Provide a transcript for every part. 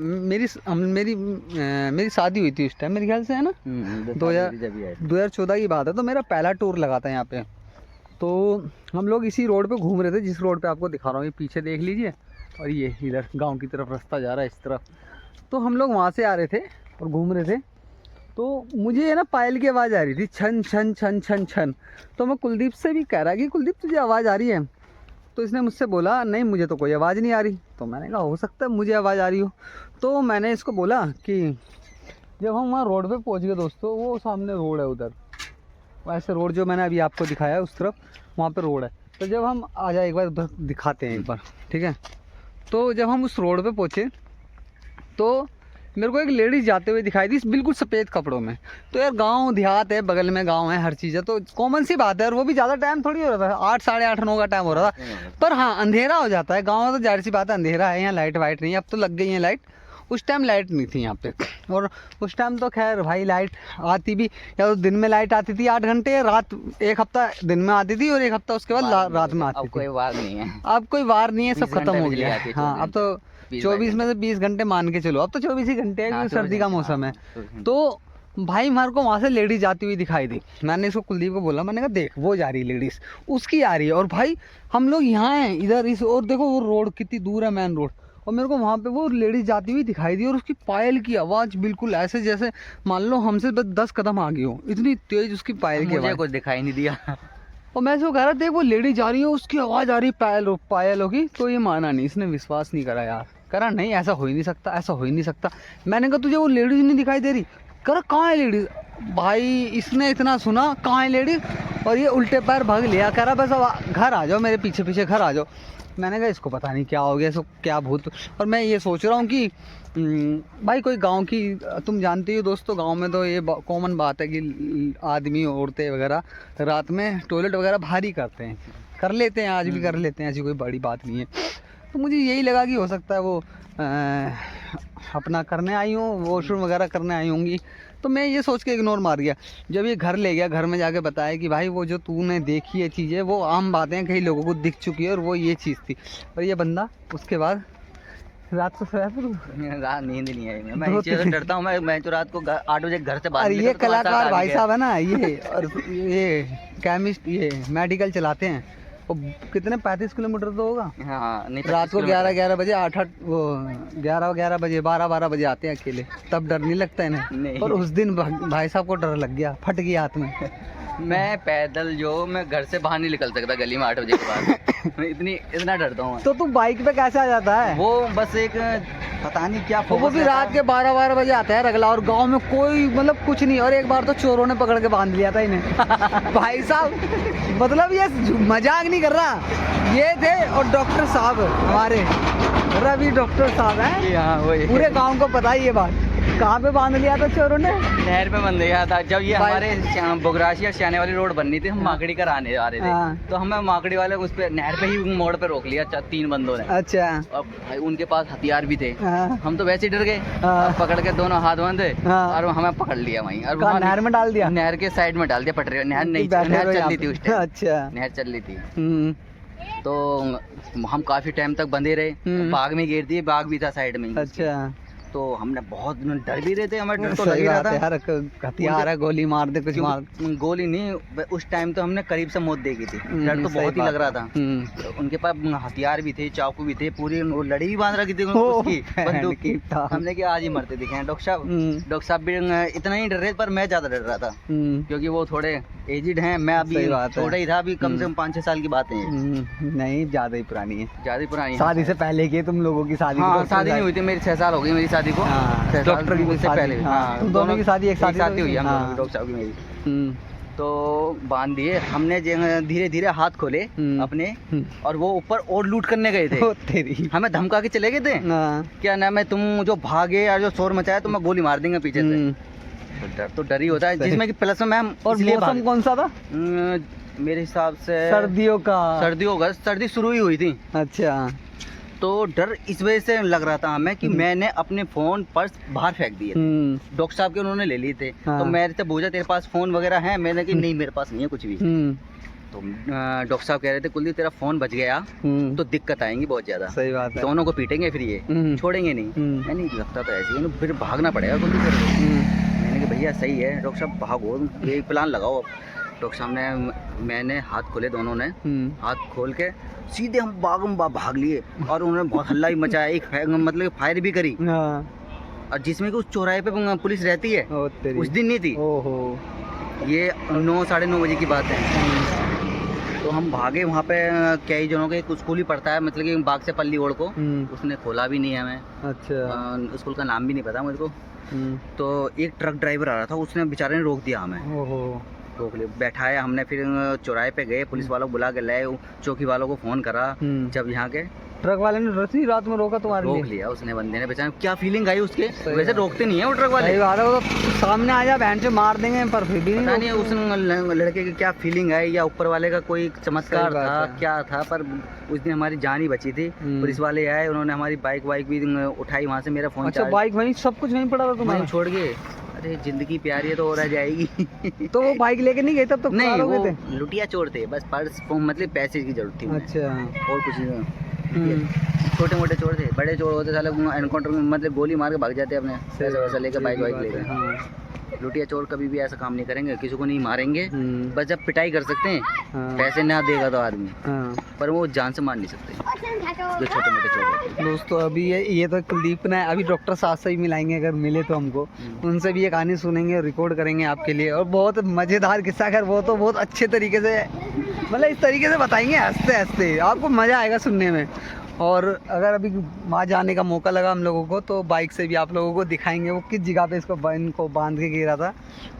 मेरी शादी हुई थी उस टाइम, मेरे ख्याल से है ना 2014 की बात है। तो मेरा पहला टूर लगा था यहाँ पे। तो हम लोग इसी रोड पे घूम रहे थे, जिस रोड पे आपको दिखा रहा हूँ, ये पीछे देख लीजिए, और ये इधर गांव की तरफ रास्ता जा रहा है इस तरफ। तो हम लोग वहाँ से आ रहे थे और घूम रहे थे, तो मुझे है ना पायल की आवाज़ आ रही थी, छन छन छन छन छन। तो मैं कुलदीप से भी कह रहा कि कुलदीप तुझे आवाज़ आ रही है? तो इसने मुझसे बोला नहीं मुझे तो कोई आवाज़ नहीं आ रही। तो मैंने कहा हो सकता है मुझे आवाज़ आ रही हो। तो मैंने इसको बोला कि जब हम वहाँ रोड पे पहुँच गए दोस्तों, वो सामने रोड है उधर, वैसे रोड जो मैंने अभी आपको दिखाया है उस तरफ, वहाँ पे रोड है। तो जब हम आ जाए एक बार उधर दिखाते हैं एक बार, ठीक है। तो जब हम उस रोड पे पहुँचे तो मेरे को एक लेडीज़ जाते हुए दिखाई दी, बिल्कुल सफ़ेद कपड़ों में। तो यार गांव देहात है, बगल में गांव है, हर चीज़ है, तो कॉमन सी बात है। और वो भी ज़्यादा टाइम थोड़ी हो रहा था, 8 साढ़े 8 9 का टाइम हो रहा था। पर हाँ अंधेरा हो जाता है गाँव में, तो जाहिर सी बात है अंधेरा है, यहाँ लाइट वाइट नहीं है। अब तो लग गई है लाइट, उस टाइम लाइट नहीं थी यहाँ पे। और उस टाइम तो खैर भाई लाइट आती भी, या तो दिन में लाइट आती थी 8 घंटे, रात एक हफ्ता दिन में आती थी और एक हफ्ता उसके बाद रात में आती थी। कोई वार नहीं है, अब कोई वार नहीं है, सब खत्म हो गया है। हाँ अब तो 24 में से 20 घंटे मान के चलो, अब तो 24 ही घंटे है, सर्दी का मौसम है। तो भाई हमारे को वहाँ से लेडीज जाती हुई दिखाई दी। मैंने इसको कुलदीप को बोला, मैंने कहा देख वो जा रही लेडीज, उसकी आ रही है, और भाई हम लोग यहाँ हैं इधर इस, और देखो वो रोड कितनी दूर है मेन रोड, और मेरे को वहाँ पे वो लेडीज जाती हुई दिखाई दी। और उसकी पायल की आवाज़ बिल्कुल ऐसे जैसे मान लो हमसे बस 10 कदम आगे हो, इतनी तेज उसकी पायल की आवाज़। कुछ दिखाई नहीं दिया। और मैं जो कह रहा देख वो लेडी जा रही है, उसकी आवाज़ आ रही पायल होगी। तो ये माना नहीं, इसने विश्वास नहीं करा यार, करा नहीं ऐसा हो ही नहीं सकता, ऐसा हो ही नहीं सकता। मैंने कहा तुझे वो लेडीज़ नहीं दिखाई दे रही? करा कहाँ है लेडीज़? भाई इसने इतना सुना कहाँ है लेडीज़, और ये उल्टे पैर भाग लिया, करा बस अब घर आ जाओ, मेरे पीछे पीछे घर आ जाओ। मैंने कहा इसको पता नहीं क्या हो गया, इसको क्या भूत। और मैं ये सोच रहा हूँ कि भाई कोई गांव की, तुम जानते हो दोस्तों गांव में तो ये कॉमन बात है कि आदमी औरतें वगैरह रात में टॉयलेट वगैरह भारी करते हैं, कर लेते हैं, आज भी कर लेते हैं, ऐसी कोई बड़ी बात नहीं है। तो मुझे यही लगा कि हो सकता है वो अपना करने आई हूँ, वॉशरूम वगैरह करने आई होंगी। तो मैं ये सोच के इग्नोर मार गया। जब ये घर ले गया, घर में जाके बताया कि भाई वो जो तूने देखी है चीज़ें वो आम बातें कई लोगों को दिख चुकी है, और वो ये चीज़ थी। और ये बंदा उसके बाद रात को सोया फिर रात नींद नहीं आई, मैं इस चीज़ से डरता हूँ। मैं तो रात को 8 बजे घर से बाहर। ये कलाकार भाई साहब है ना ये, और ये केमिस्ट, ये मेडिकल चलाते हैं, वो कितने 35 किलोमीटर तो होगा। हाँ नहीं, रात को 11 बजे 8 वो 11 बजे 12 बजे आते हैं अकेले, तब डर नहीं लगता इन्हें। और उस दिन भाई साहब को डर लग गया, फट गया हाथ में। मैं पैदल मैं घर से बाहर नहीं निकल सकता गली में 8 बजे के बाद। मैं इतना डरता हूँ। तो तू बाइक पे कैसे आ जाता है? वो बस एक पता नहीं क्या, वो भी रात के 12 बजे आता है रगला, और गांव में कोई मतलब कुछ नहीं। और एक बार तो चोरों ने पकड़ के बांध लिया था इन्हें। भाई साहब मतलब ये मजाक नहीं कर रहा, ये थे। और डॉक्टर साहब हमारे रवि डॉक्टर साहब हैं, पूरे गांव को पता है ये बात। कहाँ पे बांध लिया था चोरों ने? नहर पे बांध लिया था। जब ये हमारे बोगराशिया सियाने वाली रोड बननी थी, हम माकड़ी कर आने आ रहे थे, तो हमें माकड़ी वाले उस पे नहर पे ही मोड़ पे रोक लिया 3 बंदों ने। अच्छा। अब भाई उनके पास हथियार भी थे, हम तो वैसे ही डर गए। पकड़ के दोनों हाथ बांधे और हमें पकड़ लिया वहीं, और नहर में डाल दिया। नहर के साइड में डाल दिया, पटरी। नहर नहीं, नहर चल रही थी उस टाइम। अच्छा, नहर चल रही थी। तो हम काफी टाइम तक बंधे रहे, बाग में घेर दिए, बाग भी था साइड में। अच्छा। तो हमने बहुत डर भी रहे थे, हमें डर तो लग ही रहा था यार, हथियार है, गोली मार दे, कुछ मार। गोली नहीं, उस टाइम तो हमने करीब से मौत देखी थी, डर तो बहुत ही लग रहा था। उनके पास हथियार भी थे, चाकू भी थे, पूरी लड़ी भी बांध रखी थी उसकी बंदूक की। हमने कि आज ही मरते दिखे हैं डॉक्टर साहब। डॉक्टर साहब भी इतना ही डर रहे, पर मैं ज्यादा डर रहा था क्योंकि वो थोड़े एजिड हैं, मैं अभी छोटा ही था, अभी कम से कम 5-6 साल की बात है। नहीं ज्यादा ही पुरानी है, ज्यादा ही पुरानी। शादी से पहले की तुम लोगों की शादी? शादी नहीं हुई थी मेरी, 6 साल हो गई मेरी शादी को। डॉक्टर की मुझसे पहले दोनों की शादी एक साथ ही हुई है डॉक्टर साहब की मेरी। तो बांध दिए हमने, धीरे धीरे हाथ खोले अपने, और वो ऊपर और लूट करने गए थे। हमें धमका के चले गए थे, क्या नाम है, तुम जो भागे और जो शोर मचाया तो मैं गोली मार देंगे पीछे से। तो डर ही होता है, जिसमें कि प्लस में मैम। और मौसम कौन सा था? मेरे हिसाब से सर्दियों का। सर्दी शुरू ही हुई थी। अच्छा। तो डर इस वजह से लग रहा था हमें कि मैंने अपने फोन पर्स बाहर फेंक दिए। डॉक्टर साहब के उन्होंने ले लिए थे। तो मेरे से पूछा तेरे पास फोन वगैरह है? मैंने कि नहीं मेरे पास नहीं है कुछ भी। तो डॉक्टर साहब कह रहे थे कुलदीप तेरा फोन बच गया तो दिक्कत आएंगी बहुत ज्यादा। सही बात है। दोनों को पीटेंगे फिर ये छोड़ेंगे नहीं। मैंने लगता तो ऐसे ही फिर भागना पड़ेगा कुलदीप फिर। मैंने कहा भैया सही है डॉक्टर साहब भागो, ये प्लान लगाओ। डॉक्टर साहब ने मैंने हाथ खोले, दोनों ने हाथ खोल के सीधे हम भाग लिए और उन्होंने बहुत हल्ला भी मचाया, एक मतलब फायर भी करी। और जिसमें कि उस चौराहे पे पुलिस रहती है उस दिन नहीं थी। ये 9 साढ़े 9 बजे की बात है। तो हम भागे वहाँ पे, कई जनों के एक स्कूल ही पढ़ता है, मतलब कि बाग से पल्ली ओढ़ को, उसने खोला भी नहीं है हमें। अच्छा। स्कूल का नाम भी नहीं पता मुझको। तो एक ट्रक ड्राइवर आ रहा था, उसने बेचारे ने रोक दिया हमें। रोक लिया, बैठाया हमने, फिर चौराहे पे गए, पुलिस वालों को बुला के लाए, चौकी वालों को फोन करा। जब यहाँ के ट्रक वाले ने रसी रात में रोका तुम्हारे रोक लिया उसने, बंदे ने, बेचारे क्या फीलिंग आई उसके। वैसे रोकते नहीं है वो ट्रक वाले, वो तो सामने आ जा बहन से मार देंगे, पर फिर भी पता नहीं उस लड़के की क्या फीलिंग आई, या ऊपर वाले का कोई चमत्कार था क्या था, पर उस दिन हमारी जान ही बची थी। पुलिस वाले आए, उन्होंने हमारी बाइक भी उठाई वहाँ से, मेरा फोन। अच्छा, बाइक वहीं सब कुछ वहीं पड़ा था तुम्हारा? छोड़ गए। अरे जिंदगी प्यारी है तो हो रह जाएगी। तो वो बाइक लेके नहीं गए तब तो? नहीं, वो लुटिया चोर थे, बस पर्स मतलब पैसे की जरूरत थी। अच्छा। और कुछ नहीं, छोटे मोटे चोर थे। बड़े चोर होते साले एनकाउंटर में मतलब गोली मार के भाग जाते अपने, पैसा वैसा लेकर, बाइक लेकर। लुटिया चोर कभी भी ऐसा काम नहीं करेंगे, किसी को नहीं मारेंगे, बस जब पिटाई कर सकते हैं। पैसे ना देगा तो आदमी, पर वो जान से मार नहीं सकते जो छोटे मोटे चोर। दोस्तों अभी ये तो कुलदीप ने, अभी डॉक्टर साहब से ही मिलाएंगे अगर मिले तो हमको, उनसे भी ये कहानी सुनेंगे और रिकॉर्ड करेंगे आपके लिए। और बहुत मज़ेदार किस्सा, खैर वो तो बहुत अच्छे तरीके से, मतलब इस तरीके से बताएंगे हंसते हंसते, आपको मज़ा आएगा सुनने में। और अगर अभी वहाँ जाने का मौका लगा हम लोगों को तो बाइक से भी आप लोगों को दिखाएंगे वो किस जगह पे इनको बांध के गिरा था।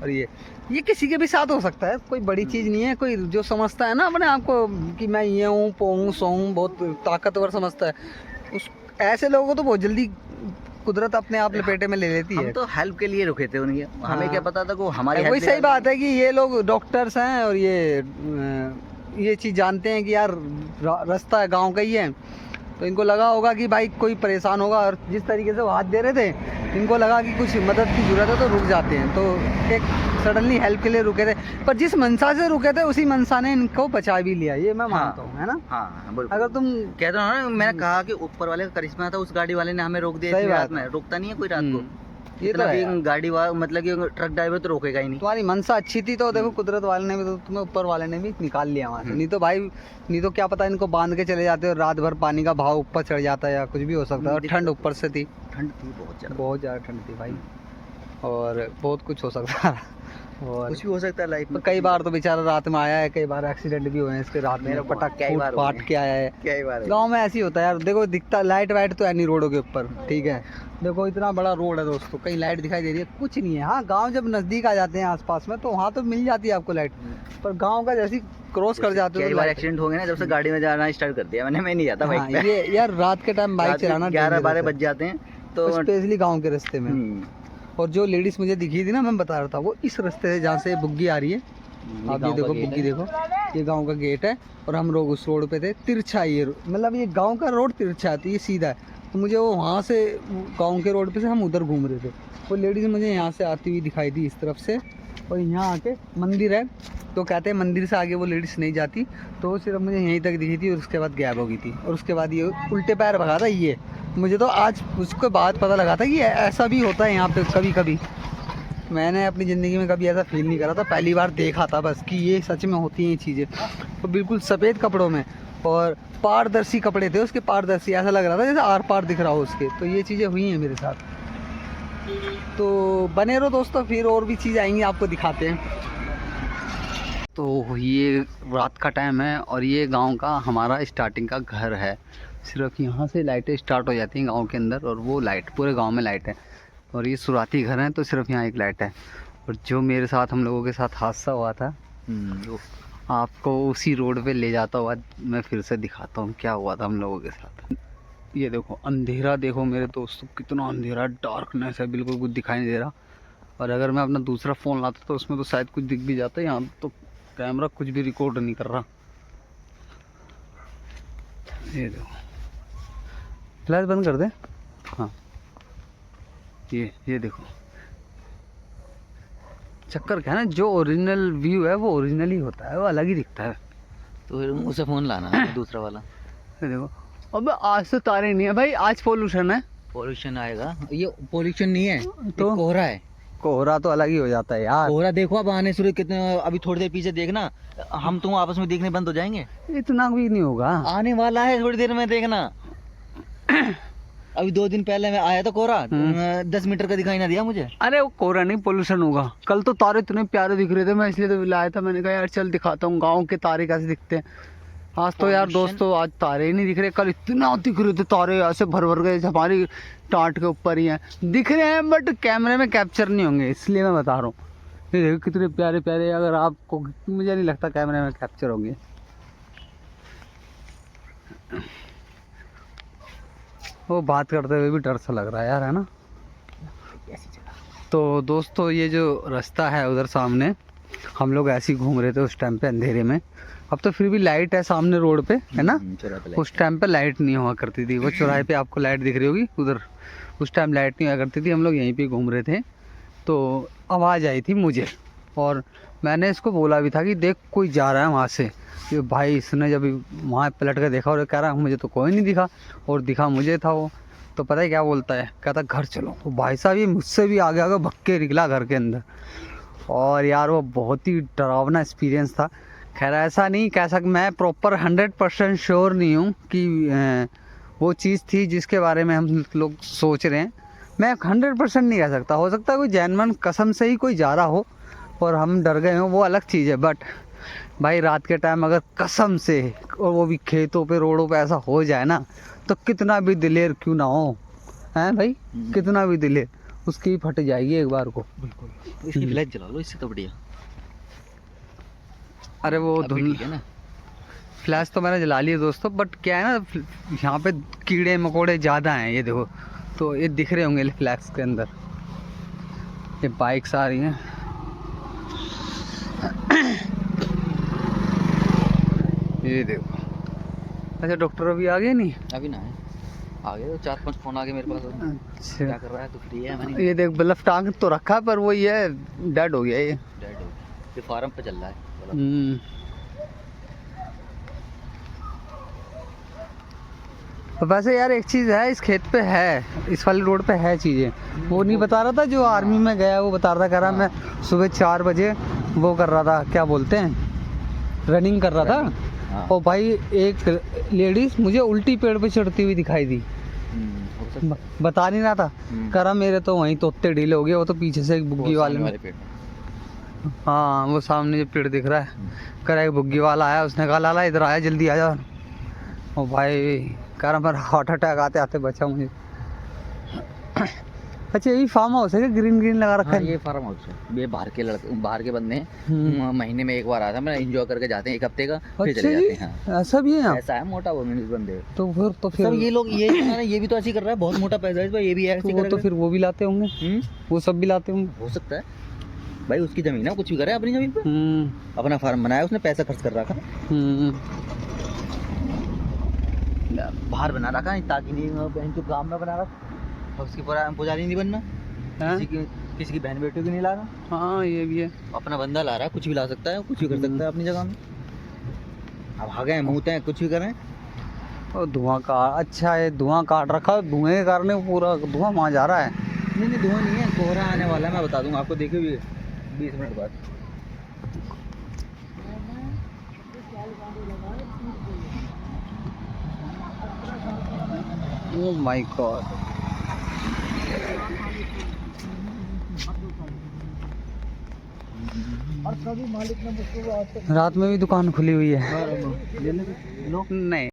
और ये किसी के भी साथ हो सकता है, कोई बड़ी चीज़ नहीं है। कोई जो समझता है ना अपने आप को कि मैं ये हूँ, पोहूँ सोहूँ, बहुत ताकतवर समझता है, उस ऐसे लोगों को तो बहुत जल्दी कुदरत अपने आप लपेटे में ले लेती है। हम तो हेल्प के लिए रुके थे उनके, हमें क्या पता था कि हमारी वही सही बात है कि ये लोग डॉक्टर्स हैं और ये चीज़ जानते हैं कि यार रास्ता गाँव का ही है, तो इनको लगा होगा कि भाई कोई परेशान होगा, और जिस तरीके से वो हाथ दे रहे थे इनको लगा कि कुछ मदद की ज़रूरत है तो रुक जाते हैं, तो एक सडनली हेल्प के लिए रुके थे। पर जिस मनसा से रुके थे उसी मनसा ने इनको बचा भी लिया, ये मैं मानता हूँ, है ना? हाँ, अगर तुम कहते हो ना, मैंने कहा कि ऊपर वाले का करिश्मा था, उस गाड़ी वाले ने हमें रोक दिया। रात में रोकता नहीं है कोई, रात को ये तो गाड़ी वाला, मतलब कि ट्रक ड्राइवर तो रोकेगा ही नहीं। तुम्हारी मनसा अच्छी थी तो देखो कुदरत वाले ने भी तो तुम्हें, ऊपर वाले ने भी निकाल लिया वहाँ से। नहीं तो भाई, नहीं तो क्या पता इनको बांध के चले जाते और रात भर पानी का भाव ऊपर चढ़ जाता है या कुछ भी हो सकता है। और ठंड ऊपर से थी, ठंड थी बहुत ज़्यादा ठंड थी भाई, और बहुत कुछ हो सकता है, और कुछ भी हो सकता है लाइफ में। कई बार तो बेचारा रात में आया है, कई बार एक्सीडेंट भी हुए हैं इसके, रात में पटक पाट के आया है। गाँव में ऐसे ही होता है यार। देखो दिखता लाइट वाइट तो है नहीं रोडों के ऊपर, ठीक है, देखो इतना बड़ा रोड है दोस्तों, कहीं लाइट दिखाई दे रही है? कुछ नहीं है। हाँ, गांव जब नज़दीक आ जाते हैं आसपास में तो वहाँ तो मिल जाती है आपको लाइट, पर गांव का जैसे क्रॉस कर जाते हो। कई बार एक्सीडेंट हो गए ना, जब से गाड़ी में जाना स्टार्ट कर दिया मैं नहीं जाता बाइक पे। ये यार रात के टाइम बाइक चलाना 11-12 बज जाते हैं, तो स्पेशली गाँव के रास्ते में। और जो लेडीज़ मुझे दिखी थी ना, मैं बता रहा था, वो इस रास्ते से जहाँ से बुग्गी आ रही है, आप ये देखो बुग्गी देखो, ये गांव का गेट है और हम लोग उस रोड पे थे। तिरछा ये मतलब ये गांव का रोड तिरछा है, ये सीधा है, तो मुझे वो वहाँ से गांव के रोड पे से हम उधर घूम रहे थे, वो लेडीज़ मुझे यहाँ से आती हुई दिखाई दी इस तरफ से, और यहाँ आके मंदिर है तो कहते हैं मंदिर से आगे वो लेडीज़ नहीं जाती, तो वो सिर्फ मुझे यहीं तक दिखी थी और उसके बाद गायब हो गई थी। और उसके बाद ये उल्टे पैर भगा था ये, मुझे तो आज उसके बाद पता लगा था कि ऐसा भी होता है यहाँ पे कभी कभी। मैंने अपनी ज़िंदगी में कभी ऐसा फील नहीं करा था, पहली बार देखा था बस कि ये सच में होती हैं ये चीज़ें। तो बिल्कुल सफ़ेद कपड़ों में और पारदर्शी कपड़े थे उसके, पारदर्शी, ऐसा लग रहा था जैसे आर पार दिख रहा हो उसके। तो ये चीज़ें हुई हैं मेरे साथ। तो बने रहो दोस्तों, फिर और भी चीज़ आएंगी आपको दिखाते हैं। तो ये रात का टाइम है और ये गांव का हमारा स्टार्टिंग का घर है। सिर्फ यहाँ से लाइटें स्टार्ट हो जाती हैं गांव के अंदर, और वो लाइट पूरे गांव में लाइट है। और ये शुरुआती घर है तो सिर्फ यहाँ एक लाइट है। और जो मेरे साथ, हम लोगों के साथ हादसा हुआ था, जो आपको उसी रोड पे ले जाता हुआ मैं फिर से दिखाता हूँ क्या हुआ था हम लोगों के साथ। ये देखो अंधेरा, देखो मेरे दोस्तों कितना अंधेरा, डार्कनेस है, बिल्कुल कुछ दिखाई नहीं दे रहा। और अगर मैं अपना दूसरा फ़ोन लाता तो उसमें तो शायद कुछ दिख भी जाता है। यहाँ तो कैमरा कुछ भी रिकॉर्ड नहीं कर रहा। ये देखो, फ्लैश बंद कर दे। हाँ, ये देखो, चक्कर क्या है ना, जो ओरिजिनल व्यू है वो ओरिजिनल ही होता है, वो अलग ही दिखता है। तो फिर उसे फोन लाना दूसरा वाला। ये देखो, अबे आज तो तारे नहीं है भाई, आज पोल्यूशन है। पोल्यूशन आएगा, ये पोल्यूशन नहीं है तो कोहरा है। कोहरा तो अलग ही हो जाता है यार। कोहरा देखो अब आने शुरू कितने, अभी थोड़ी देर पीछे देखना, हम तुम आपस में देखने बंद हो जाएंगे। इतना भी नहीं होगा, आने वाला है थोड़ी देर में देखना। अभी 2 दिन पहले मैं आया था कोहरा, 10 मीटर का दिखाई ना दिया मुझे। अरे वो कोहरा नहीं, पोल्यूशन होगा। कल तो तारे इतने प्यारे दिख रहे थे, मैं इसलिए तो लाया था। मैंने कहा यार चल दिखाता हूँ गाँव के तारे कैसे दिखते हैं। आज तो यार दोस्तों आज तारे ही नहीं दिख रहे, कल इतना दिख रहे थे तारे, ऐसे भर भर गए हमारी टाट के ऊपर ही हैं, दिख रहे हैं बट कैमरे में कैप्चर नहीं होंगे, इसलिए मैं बता रहा हूँ। ये देखो कितने प्यारे प्यारे, अगर आपको, मुझे नहीं लगता कैमरे में कैप्चर होंगे। वो बात करते हुए भी डर सा लग रहा है यार, है ना। तो दोस्तों ये जो रास्ता है उधर सामने, हम लोग ऐसे ही घूम रहे थे उस टाइम पे अंधेरे में। अब तो फिर भी लाइट है सामने रोड पे, है ना। उस टाइम पे लाइट नहीं हुआ करती थी। वो चौराहे पे आपको लाइट दिख रही होगी उधर, उस टाइम लाइट नहीं हुआ करती थी। हम लोग यहीं पे घूम रहे थे तो आवाज़ आई थी मुझे, और मैंने इसको बोला भी था कि देख कोई जा रहा है वहाँ से। ये भाई इसने जब वहाँ पलट कर देखा और कह रहा मुझे तो कोई नहीं दिखा, और दिखा मुझे था वो। तो पता है क्या बोलता है, कहता घर चलो। तो भाई साहब ये मुझसे भी आगे आगे भग के निकला घर के अंदर, और यार वो बहुत ही डरावना एक्सपीरियंस था। खैर ऐसा नहीं कह सकता, मैं प्रॉपर 100% श्योर नहीं हूँ कि वो चीज़ थी जिसके बारे में हम लोग सोच रहे हैं। मैं 100% नहीं कह सकता, हो सकता है कोई जैनमन कसम से ही कोई जा रहा हो और हम डर गए हों, वो अलग चीज़ है। बट भाई रात के टाइम अगर कसम से, और वो भी खेतों पे रोडों पे ऐसा हो जाए ना, तो कितना भी दिलेर क्यों ना हो, हैं भाई, कितना भी दिलेर, उसकी फट जाएगी एक बार को। बिल्कुल, इसकी फ्लैश जला लो, इससे तो बढ़िया। अरे वो धुंध है ना, फ्लैश तो मैंने जला लिया दोस्तों, बट क्या है ना यहाँ पे कीड़े मकोड़े ज़्यादा हैं, ये देखो। तो ये दिख रहे होंगे फ्लैश के अंदर, ये बाइक्स आ रही हैं। ये देखो, अच्छा डॉक्टर अभी आ गए नहीं? अभी ना है, आ गए, 4-5 फोन आ गए मेरे पास। अच्छा क्या कर रहा है, तो फ्री है मैंने। ये देख बल्ब टांग तो रखा, पर वो ये डेड हो गया, ये डेड हो गया, ये फार्म पे चल रहा है। तो वैसे यार एक चीज़ है, इस खेत पे है, इस वाली रोड पे है चीज़ें। वो नहीं बता रहा था जो आर्मी में गया, वो बता रहा था, कह रहा मैं सुबह 4 बजे वो कर रहा था, क्या बोलते हैं, रनिंग कर रहा था। और भाई एक लेडीज मुझे उल्टी पेड़ पे चढ़ती हुई दिखाई दी, बता नहीं रहा था, कह रहा मेरे तो वहीं तोते ढीले हो गए। वो तो पीछे से एक बुग्गी वाले में, हाँ वो सामने जो पेड़ दिख रहा है, कह रहा एक बुग्गी वाला आया, उसने कहा लाला इधर आया, जल्दी आ जा। और भाई कह रहा मेरा हार्ट अटैक आते आते बचा मुझे। अच्छा यही फार्म हाउस है, ग्रीन ग्रीन लगा रखा है। ये फार्म हाउस है, ये बाहर के लड़के, बाहर के बंदे हैं, महीने में एक बार आता है, मैं एंजॉय करके जाते हैं 1 हफ्ते का, फिर चले जाते हैं। हाँ। ऐसा भी है, ऐसा है, मोटा वोमिनिस बंदे। तो फिर सब ये लोग, ये भी तो ऐसे कर रहा है, बहुत मोटा पैसा है इस पर, ये भी ऐसे वो तो फिर वो भी लाते होंगे, वो सब भी लाते होंगे, हो सकता है भाई। उसकी जमीन है, कुछ भी करे अपनी जमीन पे, अपना फार्म बनाया उसने, पैसा खर्च कर रखा, बाहर बना रखा है ताकि नहीं जो काम में बना रखा, उसकी पुजारी नहीं बनना, किसी की बहन बेटी की नहीं ला रहा। हाँ ये भी है, अपना बंदा ला रहा है, कुछ भी ला सकता है, कुछ भी कर सकता है अपनी जगह में। अब भागे मुँहते हैं, कुछ भी करें। और धुआं का, अच्छा है धुआं काट रखा, धुएं के कारण पूरा धुआं वहाँ जा रहा है। नहीं धुआं नहीं है, कोहरा आने वाला है, मैं बता दूंगा आपको, देखिए 20 मिनट बाद। ओह माय गॉड, रात में भी दुकान खुली हुई है। नहीं